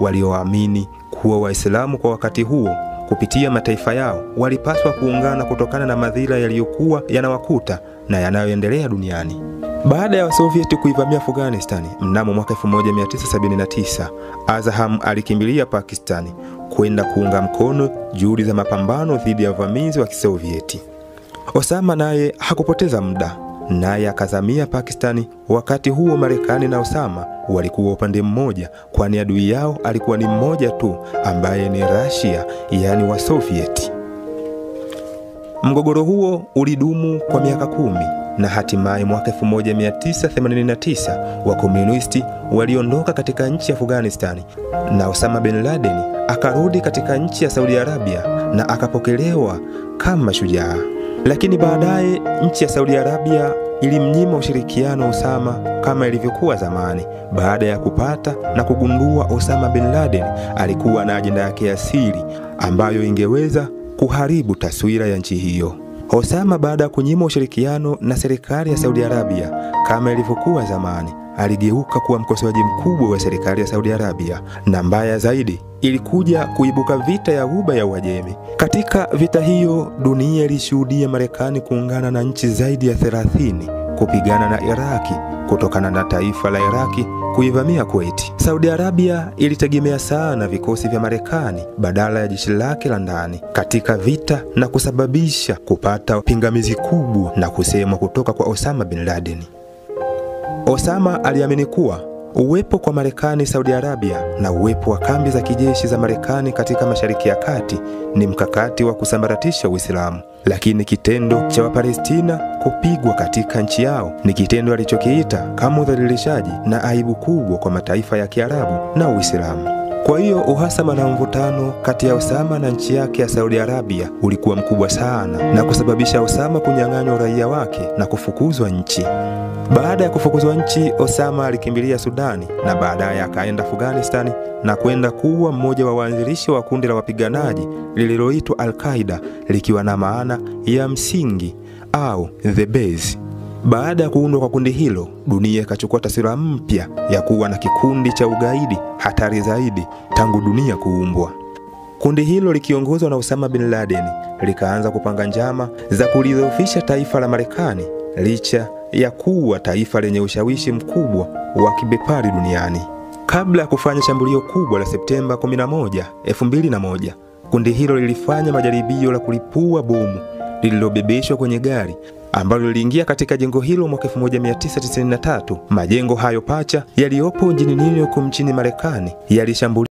walioamini kuwa Waislamu kwa wakati huo kupitia mataifa yao walipaswa kuungana kutokana na madhila yaliyokuwa yanawakuta na yanayoendelea duniani. Baada ya Wasovieti kuivamia Afghanistan mnamo mwaka 1979, Azam alikimbilia Pakistani kwenda kuunga mkono juhudi za mapambano dhidi ya uvamizi wa Kisovieti. Osama naye hakupoteza muda, naye akazamia Pakistani. Wakati huo Marekani na Osama walikuwa upande mmoja, kwani adui yao alikuwa ni mmoja tu ambaye ni Russia, yani wa Sovieti. Mgogoro huo ulidumu kwa miaka 10 na hatimaye mwaka 1989 wakomunisti waliondoka katika nchi ya Afghanistan na Osama bin Laden akarudi katika nchi ya Saudi Arabia na akapokelewa kama shujaa. Lakini baadaye nchi ya Saudi Arabia ilimnyima ushirikiano Osama kama ilivyokuwa zamani, baada ya kupata na kugundua Osama bin Laden alikuwa na ajenda yake ya siri ambayo ingeweza kuharibu taswira ya nchi hiyo. Osama, baada ya kunyima ushirikiano na serikali ya Saudi Arabia kama ilivyokuwa zamani, aligeuka kuwa mkosoaji mkubwa wa serikali ya Saudi Arabia, na mbaya zaidi ilikuja kuibuka vita ya Ghuba ya Uajemi. Katika vita hiyo dunia ilishuhudia Marekani kuungana na nchi zaidi ya 30 kupigana na Iraki kutokana na taifa la Iraki kuivamia Kuwait. Saudi Arabia ilitegemea sana vikosi vya Marekani badala ya jeshi lake la ndani katika vita, na kusababisha kupata pingamizi kubwa na kusemwa kutoka kwa Osama bin Laden. Osama aliamini kuwa uwepo kwa Marekani Saudi Arabia na uwepo wa kambi za kijeshi za Marekani katika Mashariki ya Kati ni mkakati wa kusambaratisha Uislamu. Lakini kitendo cha Wapalestina kupigwa katika nchi yao ni kitendo alichokiita kama udhalilishaji na aibu kubwa kwa mataifa ya Kiarabu na Uislamu. Kwa hiyo uhasama na mvutano kati ya Osama na nchi yake ya Saudi Arabia ulikuwa mkubwa sana na kusababisha Osama kunyang'anywa uraia wake na kufukuzwa nchi. Baada ya kufukuzwa nchi, Osama alikimbilia Sudani na baadaye akaenda Afghanistan na kwenda kuwa mmoja wa waanzilishi wa kundi la wapiganaji lililoitwa Al-Qaeda, likiwa na maana ya msingi au the base. Baada ya kuundwa kwa kundi hilo, dunia ikachukua taswira mpya ya kuwa na kikundi cha ugaidi hatari zaidi tangu dunia kuumbwa. Kundi hilo likiongozwa na Osama bin Laden likaanza kupanga njama za kulidhoofisha taifa la Marekani, licha ya kuwa taifa lenye ushawishi mkubwa wa kibepari duniani. Kabla ya kufanya shambulio kubwa la Septemba 11, 2001, kundi hilo lilifanya majaribio la kulipua bomu lililobebeshwa kwenye gari ambalo liliingia katika jengo hilo mwaka 1993. Majengo hayo pacha yaliyopo mjini New York nchini Marekani yalishambuliwa